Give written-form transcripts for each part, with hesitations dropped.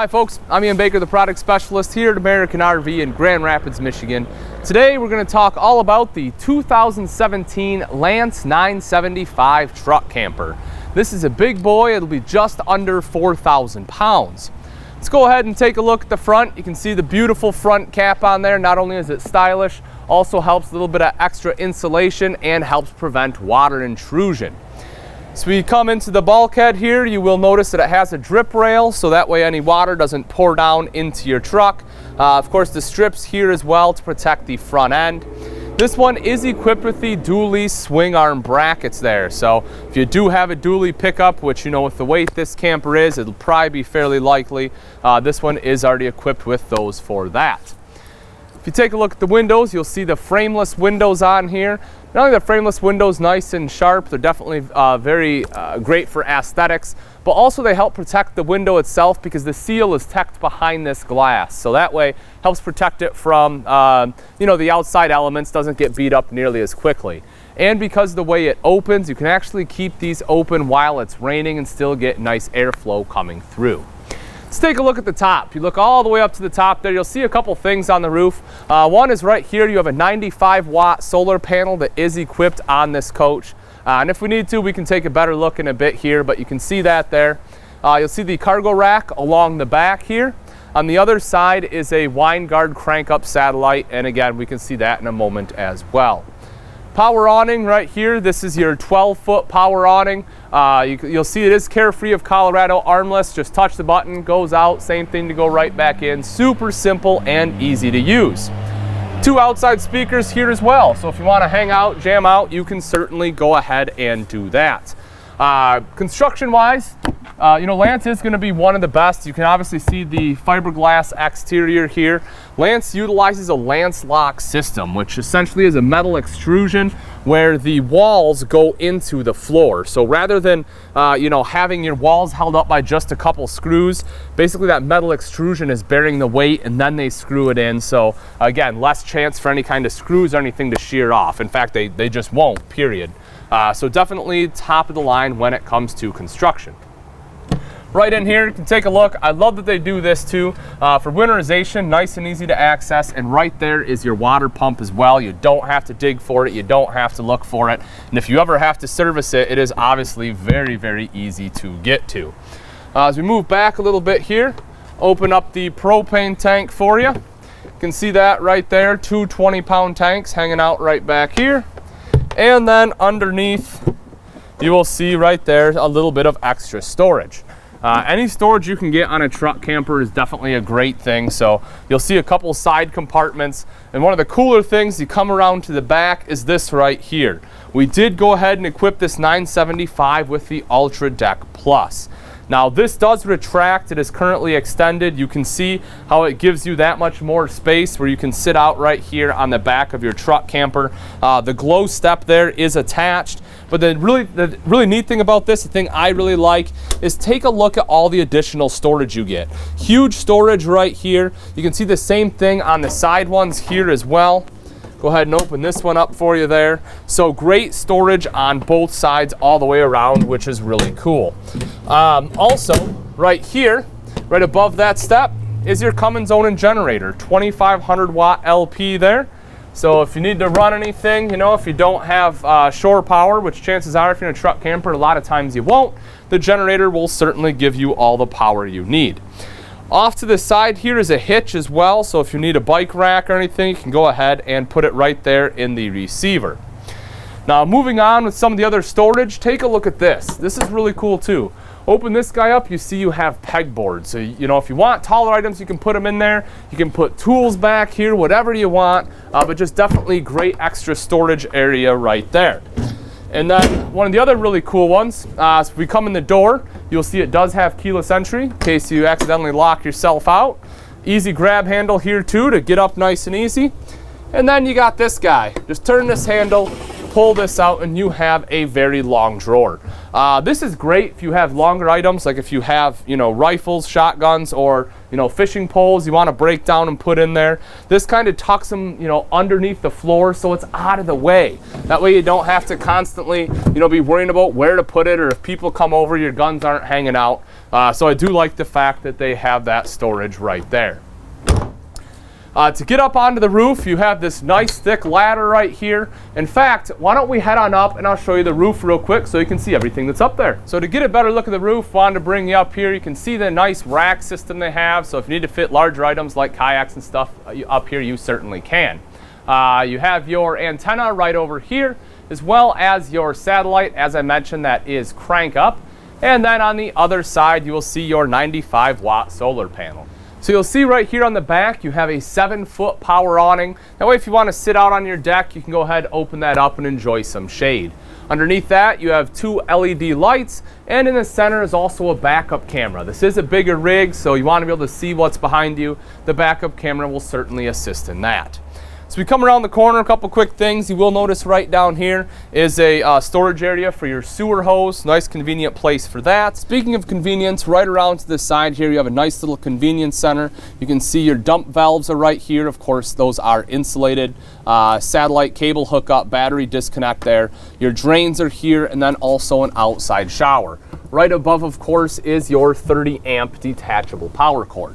Hi folks, I'm Ian Baker, the product specialist here at American RV in Grand Rapids, Michigan. Today we're going to talk all about the 2017 Lance 975 truck camper. This is a big boy. It'll be just under 4,000 pounds. Let's go ahead and take a look at the front. You can see the beautiful front cap on there. Not only is it stylish, also helps a little bit of extra insulation and helps prevent water intrusion. So we come into the bulkhead here, you will notice that it has a drip rail, so that way any water doesn't pour down into your truck. Of course, the strips here as well to protect the front end. This one is equipped with the dually swing arm brackets there, so if you do have a dually pickup, which you know with the weight this camper is, it'll probably be fairly likely. This one is already equipped with those for that. If you take a look at the windows, you'll see the frameless windows on here. Not only the frameless windows nice and sharp, they're definitely very great for aesthetics, but also they help protect the window itself because the seal is tucked behind this glass. So that way helps protect it from the outside elements, doesn't get beat up nearly as quickly. And because the way it opens, you can actually keep these open while it's raining and still get nice airflow coming through. Let's take a look at the top. You look all the way up to the top there, you'll see a couple things on the roof. One is right here, you have a 95-watt solar panel that is equipped on this coach. And if we need to, we can take a better look in a bit here, but you can see that there. You'll see the cargo rack along the back here. On the other side is a wind guard crank-up satellite, and again, we can see that in a moment as well. Power awning right here. This is your 12-foot power awning. You'll see it is Carefree of Colorado armless. Just touch the button, goes out, same thing to go right back in. Super simple and easy to use. Two outside speakers here as well. So if you want to hang out, jam out, you can certainly go ahead and do that. Construction-wise, Lance is going to be one of the best. You can obviously see the fiberglass exterior here. Lance utilizes a Lance lock system, which essentially is a metal extrusion where the walls go into the floor. So rather than having your walls held up by just a couple screws, basically that metal extrusion is bearing the weight and then they screw it in. So again, less chance for any kind of screws or anything to shear off. In fact, they just won't, period. So definitely top of the line when it comes to construction. Right in here, you can take a look. I love that they do this too. For winterization, nice and easy to access, and right there is your water pump as well. You don't have to dig for it, you don't have to look for it, and if you ever have to service it, it is obviously very, very easy to get to. As we move back a little bit here, open up the propane tank for you. You can see that right there, two 20-pound tanks hanging out right back here. And then underneath, you will see right there a little bit of extra storage. Any storage you can get on a truck camper is definitely a great thing. So you'll see a couple side compartments. And one of the cooler things, you come around to the back, is this right here. We did go ahead and equip this 975 with the Ultra Deck Plus. Now this does retract, it is currently extended. You can see how it gives you that much more space where you can sit out right here on the back of your truck camper. The glow step there is attached, but the really neat thing about this, the thing I really like, is take a look at all the additional storage you get. Huge storage right here. You can see the same thing on the side ones here as well. Go ahead and open this one up for you there. So great storage on both sides all the way around, which is really cool. Also, right here, right above that step, is your Cummins Onan generator, 2,500 watt LP there. So if you need to run anything, if you don't have shore power, which chances are if you're in a truck camper, a lot of times you won't, the generator will certainly give you all the power you need. Off to the side here is a hitch as well, so if you need a bike rack or anything, you can go ahead and put it right there in the receiver. Now moving on with some of the other storage, take a look at this. This is really cool too. Open this guy up, you see you have pegboards. So if you want taller items, you can put them in there. You can put tools back here, whatever you want, but just definitely great extra storage area right there. And then one of the other really cool ones, if we come in the door, you'll see it does have keyless entry in case you accidentally lock yourself out. Easy grab handle here too to get up nice and easy. And then you got this guy. Just turn this handle, pull this out and you have a very long drawer. This is great if you have longer items, like if you have, rifles, shotguns, or, fishing poles you want to break down and put in there. This kind of tucks them, underneath the floor so it's out of the way. That way you don't have to constantly, be worrying about where to put it, or if people come over, your guns aren't hanging out. So I do like the fact that they have that storage right there. To get up onto the roof, you have this nice thick ladder right here. In fact, why don't we head on up and I'll show you the roof real quick so you can see everything that's up there. So to get a better look at the roof, wanted to bring you up here. You can see the nice rack system they have. So if you need to fit larger items like kayaks and stuff up here, you certainly can. You have your antenna right over here, as well as your satellite, as I mentioned, that is crank up. And then on the other side, you will see your 95-watt solar panel. So you'll see right here on the back, you have a 7-foot power awning. That way if you want to sit out on your deck, you can go ahead, open that up and enjoy some shade. Underneath that, you have 2 LED lights, and in the center is also a backup camera. This is a bigger rig, so you want to be able to see what's behind you. The backup camera will certainly assist in that. So we come around the corner, a couple quick things. You will notice right down here is a storage area for your sewer hose. Nice convenient place for that. Speaking of convenience, right around to the side here, you have a nice little convenience center. You can see your dump valves are right here. Of course, those are insulated. Satellite cable hookup, battery disconnect there. Your drains are here, and then also an outside shower. Right above, of course, is your 30-amp detachable power cord.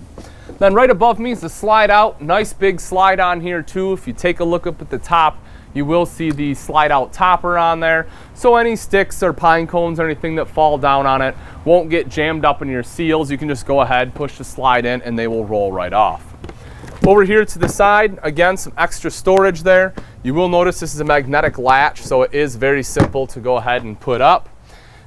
Then right above me is the slide out. Nice big slide on here too. If you take a look up at the top, you will see the slide out topper on there. So any sticks or pine cones or anything that fall down on it won't get jammed up in your seals. You can just go ahead, push the slide in, and they will roll right off. Over here to the side, again, some extra storage there. You will notice this is a magnetic latch, so it is very simple to go ahead and put up.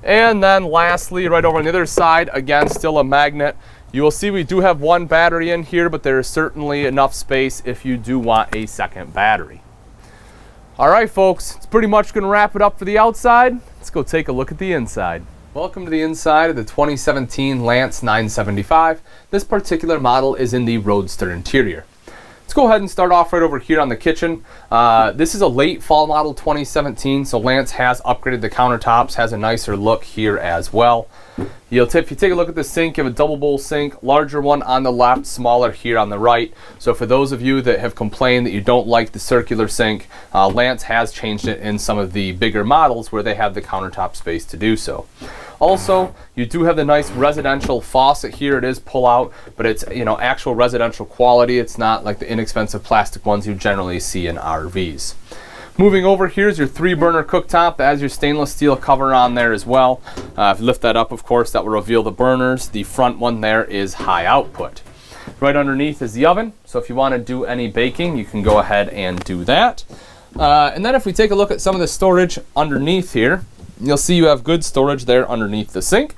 And then lastly, right over on the other side, again, still a magnet. You will see we do have 1 battery in here, but there is certainly enough space if you do want a second battery. All right, folks, it's pretty much going to wrap it up for the outside. Let's go take a look at the inside. Welcome to the inside of the 2017 Lance 975. This particular model is in the Roadster interior. Let's go ahead and start off right over here on the kitchen. This is a late fall model 2017, so Lance has upgraded the countertops, has a nicer look here as well. If you take a look at the sink, you have a double bowl sink, larger one on the left, smaller here on the right. So for those of you that have complained that you don't like the circular sink, Lance has changed it in some of the bigger models where they have the countertop space to do so. Also, you do have the nice residential faucet here. It is pull out, but it's actual residential quality. It's not like the inexpensive plastic ones you generally see in RVs. Moving over, here's your 3-burner cooktop that has your stainless steel cover on there as well. If you lift that up, of course, that will reveal the burners. The front one there is high output. Right underneath is the oven, so if you want to do any baking, you can go ahead and do that. And then if we take a look at some of the storage underneath here, you'll see you have good storage there underneath the sink.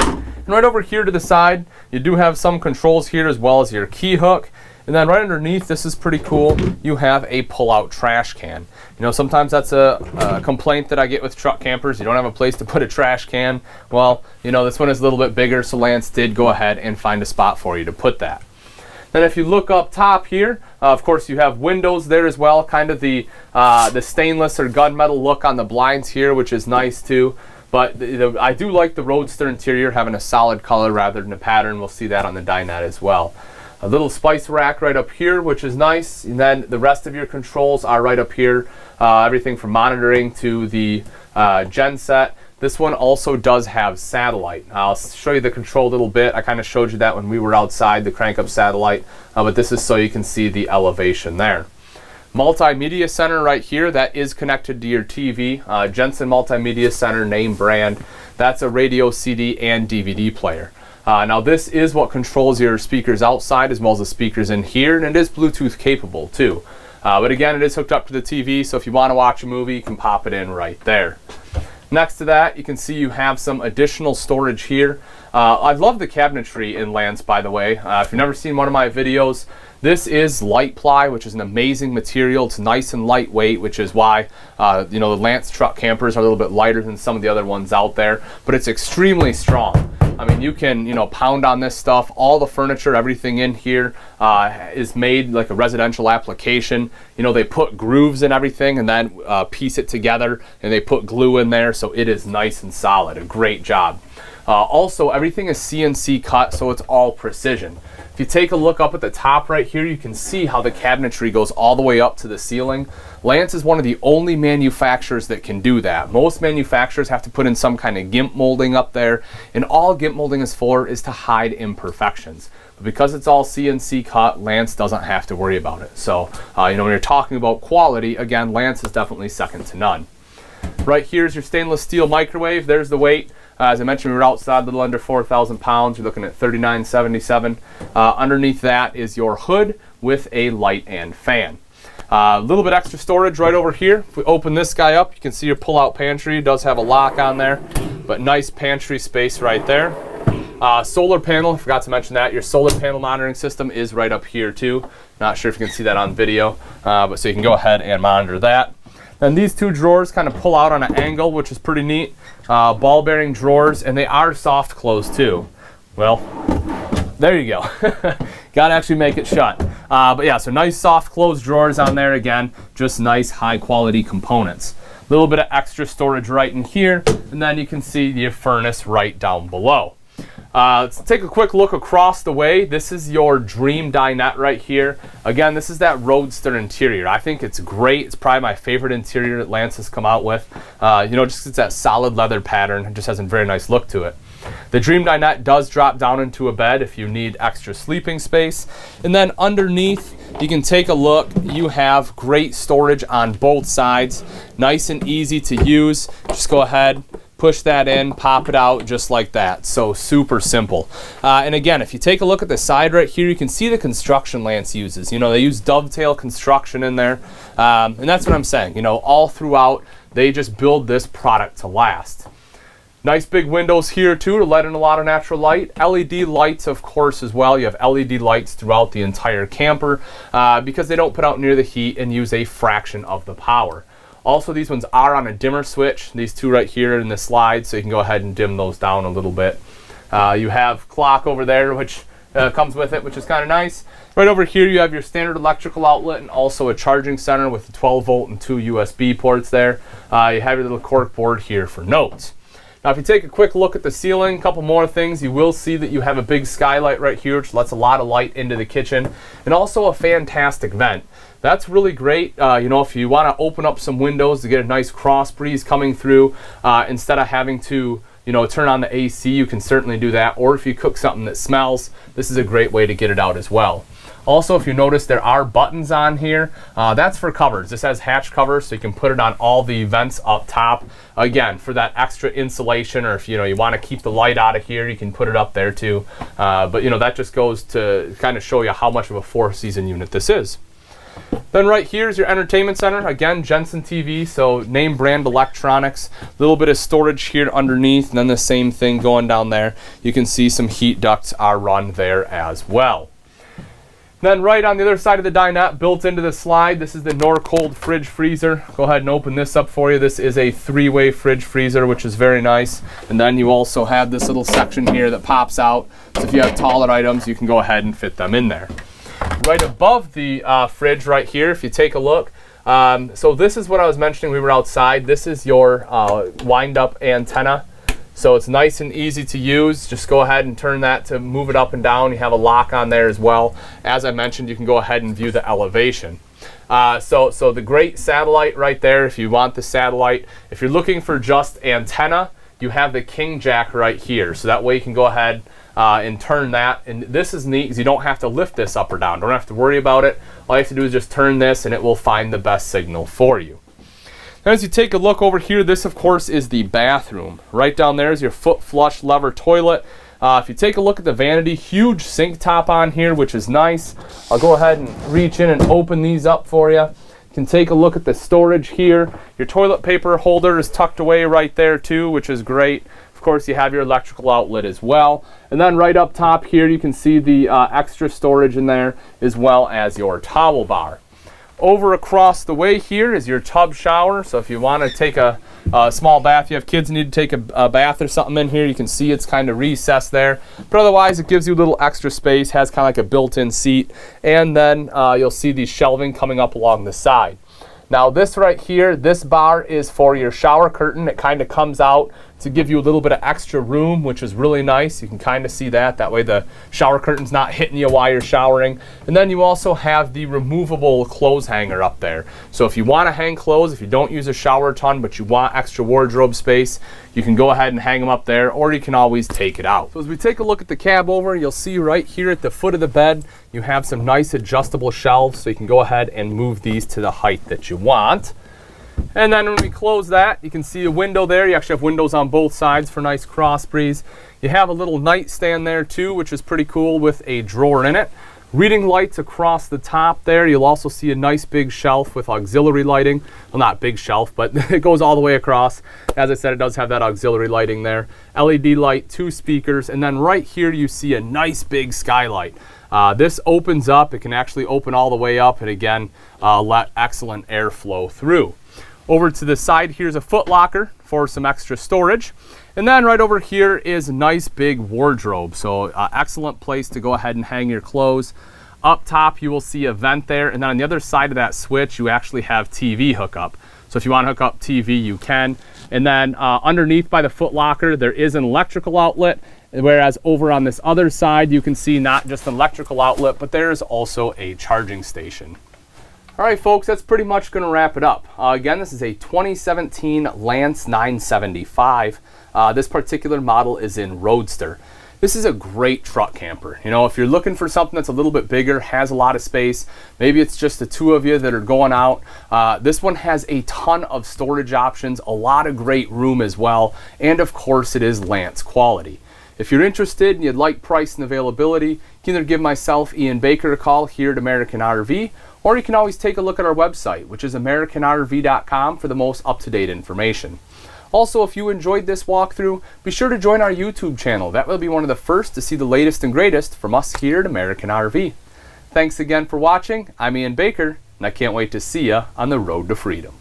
And right over here to the side, you do have some controls here as well as your key hook. And then right underneath, this is pretty cool, you have a pull-out trash can. Sometimes that's a complaint that I get with truck campers. You don't have a place to put a trash can. Well, this one is a little bit bigger, so Lance did go ahead and find a spot for you to put that. Then if you look up top here, of course you have windows there as well, kind of the stainless or gunmetal look on the blinds here, which is nice too. But I do like the Roadster interior having a solid color rather than a pattern. We'll see that on the dinette as well. A little spice rack right up here, which is nice. And then the rest of your controls are right up here. Everything from monitoring to the gen set. This one also does have satellite. I'll show you the control a little bit. I kind of showed you that when we were outside, the crank up satellite. But this is so you can see the elevation there. Multimedia Center right here, that is connected to your TV. Jensen Multimedia Center, name brand. That's a radio, CD, and DVD player. Now this is what controls your speakers outside as well as the speakers in here, and it is Bluetooth capable too. But again, it is hooked up to the TV, so if you want to watch a movie, you can pop it in right there. Next to that, you can see you have some additional storage here. I love the cabinetry in Lance, by the way. If you've never seen one of my videos, this is light ply, which is an amazing material. It's nice and lightweight, which is why the Lance truck campers are a little bit lighter than some of the other ones out there, but it's extremely strong. I mean, you can, you know, pound on this stuff. All the furniture, everything in here is made like a residential application. You know, they put grooves in everything and then piece it together, and they put glue in there, so it is nice and solid. A great job. Also, everything is CNC cut, so it's all precision. If you take a look up at the top right here, you can see how the cabinetry goes all the way up to the ceiling. Lance is one of the only manufacturers that can do that. Most manufacturers have to put in some kind of GIMP molding up there, and all GIMP molding is for is to hide imperfections. But because it's all CNC cut, Lance doesn't have to worry about it. So, you know, when you're talking about quality, again, Lance is definitely second to none. Right here is your stainless steel microwave. There's the weight. As I mentioned, we were outside a little under 4,000 pounds. You're looking at $39.77. Underneath that is your hood with a light and fan. A little bit extra storage right over here. If we open this guy up, you can see your pull-out pantry. It does have a lock on there, but nice pantry space right there. Solar panel, I forgot to mention that. Your solar panel monitoring system is right up here too. Not sure if you can see that on video, but so you can go ahead and monitor that. Then these two drawers kind of pull out on an angle, which is pretty neat. Ball bearing drawers, and they are soft close too. Well, there you go. Got to actually make it shut. But yeah, so nice soft close drawers on there. Again, just nice high quality components. A little bit of extra storage right in here, and then you can see your furnace right down below. Let's take a quick look across the way. This is your dream dinette right here. Again, this is that Roadster interior. I think it's great. It's probably my favorite interior that Lance has come out with. You know, just it's that solid leather pattern. It just has a very nice look to it. The dream dinette does drop down into a bed if you need extra sleeping space. And then underneath, you can take a look. You have great storage on both sides. Nice and easy to use. Just go ahead, push that in, pop it out just like that. So super simple. And again, if you take a look at the side right here, you can see the construction Lance uses. You know, they use dovetail construction in there. And that's what I'm saying. You know, all throughout, they just build this product to last. Nice big windows here too to let in a lot of natural light. LED lights, of course, as well. You have LED lights throughout the entire camper because they don't put out near the heat and use a fraction of the power. Also, these ones are on a dimmer switch. These two right here in the slide, so you can go ahead and dim those down a little bit. You have clock over there, which comes with it, which is kind of nice. Right over here, you have your standard electrical outlet and also a charging center with a 12 volt and 2 USB ports there. You have your little cork board here for notes. Now, if you take a quick look at the ceiling, a couple more things, you will see that you have a big skylight right here, which lets a lot of light into the kitchen, and also a fantastic vent. That's really great, you know, if you want to open up some windows to get a nice cross breeze coming through, instead of having to, you know, turn on the AC, you can certainly do that. Or if you cook something that smells, this is a great way to get it out as well. Also, if you notice, there are buttons on here. That's for covers. This has hatch covers, so you can put it on all the vents up top. Again, for that extra insulation, or if you know you want to keep the light out of here, you can put it up there too. But you know, that just goes to kind of show you how much of a 4-season unit this is. Then right here is your entertainment center. Again, Jensen TV, so name brand electronics. A little bit of storage here underneath, and then the same thing going down there. You can see some heat ducts are run there as well. Then right on the other side of the dinette, built into the slide, this is the Norcold fridge freezer. Go ahead and open this up for you. This is a 3-way fridge freezer, which is very nice. And then you also have this little section here that pops out. So if you have taller items, you can go ahead and fit them in there. Right above the fridge right here, if you take a look, so this is what I was mentioning, we were outside. This is your wind-up antenna. So it's nice and easy to use. Just go ahead and turn that to move it up and down. You have a lock on there as well. As I mentioned, you can go ahead and view the elevation. So the great satellite right there, if you want the satellite. If you're looking for just antenna, you have the king jack right here. So that way you can go ahead and turn that. And this is neat because you don't have to lift this up or down. Don't have to worry about it. All you have to do is just turn this and it will find the best signal for you. As you take a look over here, this of course is the bathroom. Right down there is your foot flush lever toilet. If you take a look at the vanity, huge sink top on here, which is nice. I'll go ahead and reach in and open these up for you. You can take a look at the storage here. Your toilet paper holder is tucked away right there too, which is great. Of course, you have your electrical outlet as well. And then right up top here, you can see the extra storage in there, as well as your towel bar. Over across the way here is your tub shower. So if you want to take a small bath, you have kids need to take a bath or something in here, you can see it's kind of recessed there. But otherwise, it gives you a little extra space, has kind of like a built-in seat. And then you'll see these shelving coming up along the side. Now this right here, this bar is for your shower curtain. It kind of comes out to give you a little bit of extra room, which is really nice. You can kind of see that. That way the shower curtain's not hitting you while you're showering. And then you also have the removable clothes hanger up there. So if you want to hang clothes, if you don't use a shower a ton, but you want extra wardrobe space, you can go ahead and hang them up there, or you can always take it out. So as we take a look at the cab over, you'll see right here at the foot of the bed, you have some nice adjustable shelves, so you can go ahead and move these to the height that you want. And then when we close that, you can see a window there. You actually have windows on both sides for nice cross breeze. You have a little nightstand there too, which is pretty cool, with a drawer in it. Reading lights across the top there. You'll also see a nice big shelf with auxiliary lighting. Well, not big shelf, but it goes all the way across. As I said, it does have that auxiliary lighting there. LED light, 2 speakers, and then right here you see a nice big skylight. This opens up. It can actually open all the way up, and again, let excellent airflow through. Over to the side, here's a foot locker for some extra storage. And then right over here is a nice big wardrobe. So excellent place to go ahead and hang your clothes. Up top, you will see a vent there. And then on the other side of that switch, you actually have TV hookup. So if you want to hook up TV, you can. And then underneath by the foot locker, there is an electrical outlet. Whereas over on this other side, you can see not just an electrical outlet, but there is also a charging station. All right, folks, that's pretty much going to wrap it up. Again, this is a 2017 Lance 975. This particular model is in Roadster. This is a great truck camper. You know, if you're looking for something that's a little bit bigger, has a lot of space, maybe it's just the two of you that are going out, this one has a ton of storage options, a lot of great room as well, and of course it is Lance quality. If you're interested and you'd like price and availability, you can either give myself, Ian Baker, a call here at American RV, or you can always take a look at our website, which is americanrv.com, for the most up-to-date information. Also, if you enjoyed this walkthrough, be sure to join our YouTube channel. That will be one of the first to see the latest and greatest from us here at American RV. Thanks again for watching. I'm Ian Baker, and I can't wait to see you on the road to freedom.